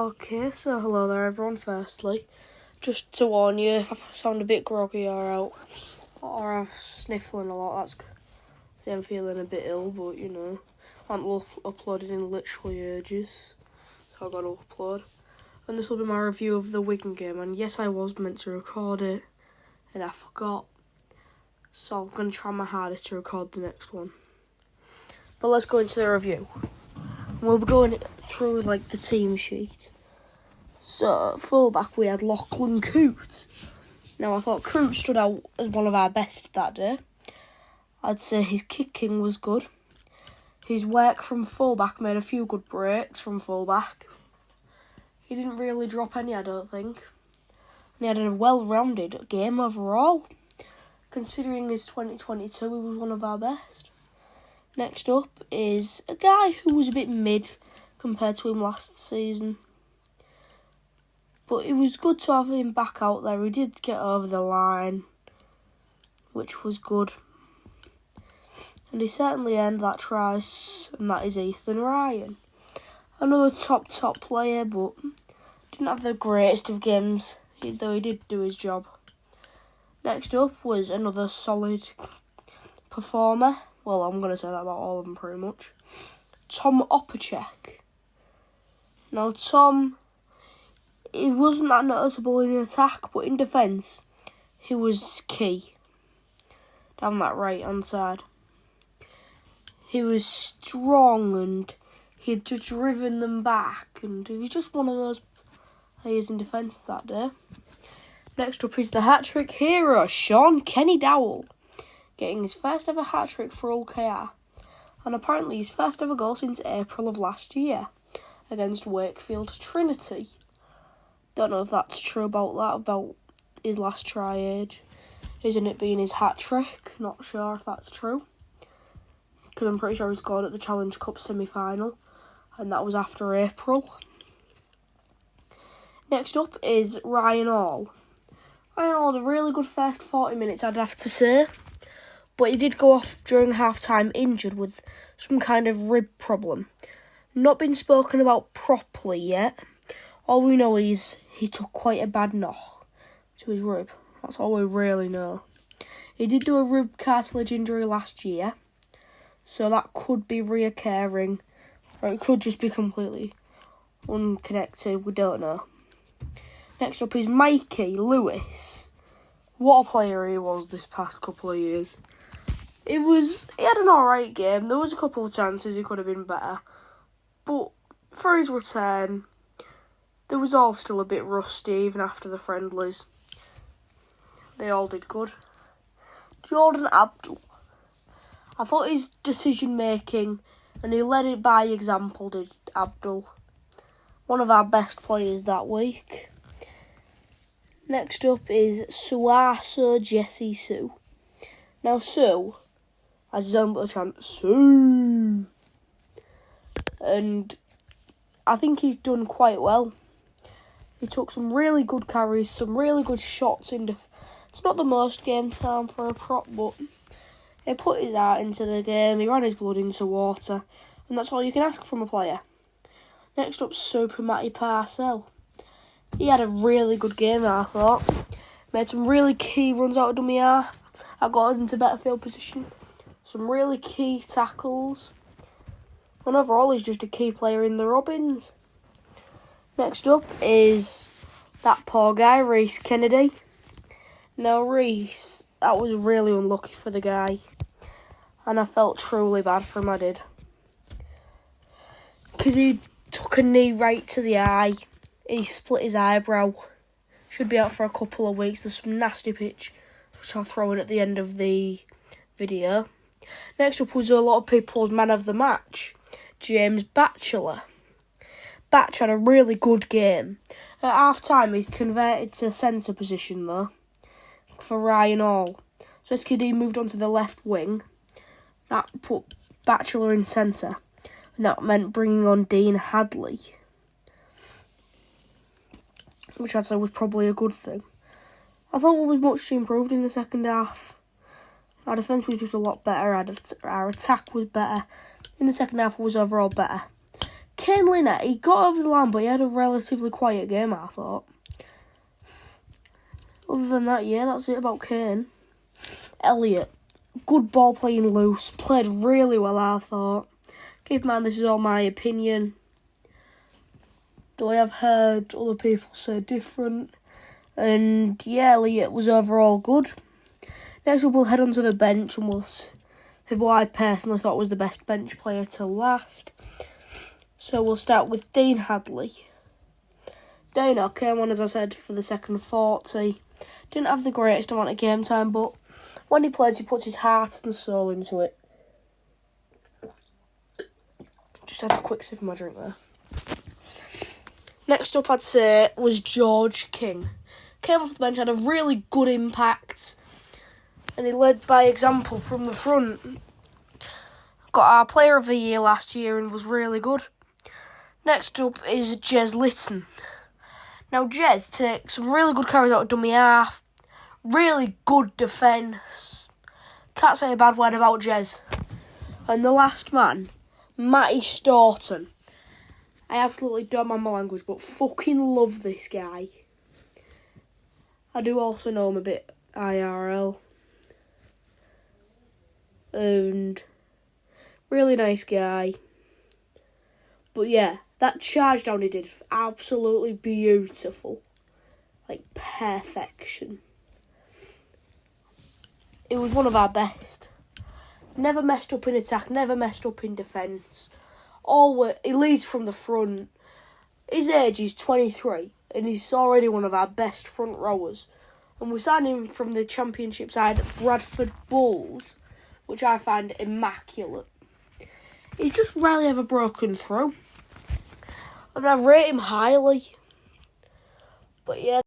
Okay, so hello there everyone, firstly. Just to warn you, if I sound a bit groggy or I'm sniffling a lot, that's because I'm feeling a bit ill, but I haven't uploaded in literally ages, so I've got to upload. And this will be my review of the Wigan game, and yes, I was meant to record it, and I forgot. So I'm going to try my hardest to record the next one. But let's go into the review. We'll be going through the team sheet. So fullback we had Lachlan Coote. Now I thought Coote stood out as one of our best that day. I'd say his kicking was good. His work from fullback made a few good breaks from fullback. He didn't really drop any, I don't think. And he had a well-rounded game overall. Considering his 2022, he was one of our best. Next up is a guy who was a bit mid compared to him last season. But it was good to have him back out there. He did get over the line, which was good. And he certainly earned that try, and that is Ethan Ryan. Another top player, but didn't have the greatest of games, though he did do his job. Next up was another solid performer. Well, I'm going to say that about all of them pretty much. Tom Opacek. Now, Tom, he wasn't that noticeable in attack, but in defence, he was key. Down that right-hand side. He was strong and he'd just driven them back, and he was just one of those players in defence that day. Next up is the hat-trick hero, Sean Kenny Dowell, getting his first ever hat-trick for Hull KR, and apparently his first ever goal since April of last year against Wakefield Trinity. Don't know if that's true about his last try-age. Isn't it being his hat-trick? Not sure if that's true. Because I'm pretty sure he scored at the Challenge Cup semi-final, and that was after April. Next up is Ryan Hall. Ryan Hall had a really good first 40 minutes, I'd have to say. But he did go off during half-time injured with some kind of rib problem. Not been spoken about properly yet. All we know is he took quite a bad knock to his rib. That's all we really know. He did do a rib cartilage injury last year, so that could be reoccurring, or it could just be completely unconnected. We don't know. Next up is Mikey Lewis. What a player he was this past couple of years. He had an alright game. There was a couple of chances he could have been better. But for his return, there was all still a bit rusty even after the friendlies. They all did good. Jordan Abdul. I thought his decision making, and he led it by example, did Abdul. One of our best players that week. Next up is Suaso Jesse Sue. Now Sue has his own little chant, Sue. And I think he's done quite well. He took some really good carries, some really good shots. It's not the most game time for a prop, but he put his heart into the game, he ran his blood into water, and that's all you can ask from a player. Next up, Super Matty Parcell. He had a really good game, I thought. Made some really key runs out of dummy half. I got us into better field position. Some really key tackles. And overall, he's just a key player in the Robins. Next up is that poor guy, Reece Kennedy. Now, Reece, that was really unlucky for the guy. And I felt truly bad for him, I did. Because he took a knee right to the eye. He split his eyebrow. Should be out for a couple of weeks. There's some nasty pitch, which I'll throw in at the end of the video. Next up was a lot of people's man of the match, James Batchelor. Batch had a really good game. At half-time, he converted to centre position, though, for Ryan Hall. So SKD moved on to the left wing. That put Batchelor in centre, and that meant bringing on Dean Hadley, which I'd say was probably a good thing. I thought we was much improved in the second half. Our defence was just a lot better. Our attack was better. In the second half, it was overall better. Kane Linnett, he got over the line, but he had a relatively quiet game, I thought. Other than that, yeah, that's it about Kane. Elliott, good ball playing loose, played really well, I thought. Keep in mind, this is all my opinion. Though I have heard other people say different. And yeah, Elliott was overall good. Next up, we'll head onto the bench and we'll see who I personally thought was the best bench player to last. So we'll start with Dean Hadley. Dana came on, as I said, for the second 40. Didn't have the greatest amount of game time, but when he plays, he puts his heart and soul into it. Just had a quick sip of my drink there. Next up, I'd say, was George King. Came off the bench, had a really good impact, and he led by example from the front. Got our Player of the Year last year and was really good. Next up is Jez Litton. Now, Jez takes some really good carries out of dummy half. Really good defence. Can't say a bad word about Jez. And the last man, Matty Staunton. I absolutely don't mind my language, but fucking love this guy. I do also know him a bit IRL. And really nice guy. But yeah, that charge down he did, absolutely beautiful. Like perfection. It was one of our best. Never messed up in attack, never messed up in defence. He leads from the front. His age is 23, and he's already one of our best front rowers. And we signed him from the Championship side, Bradford Bulls, which I find immaculate. He's just rarely ever broken through. And I rate him highly. But yeah.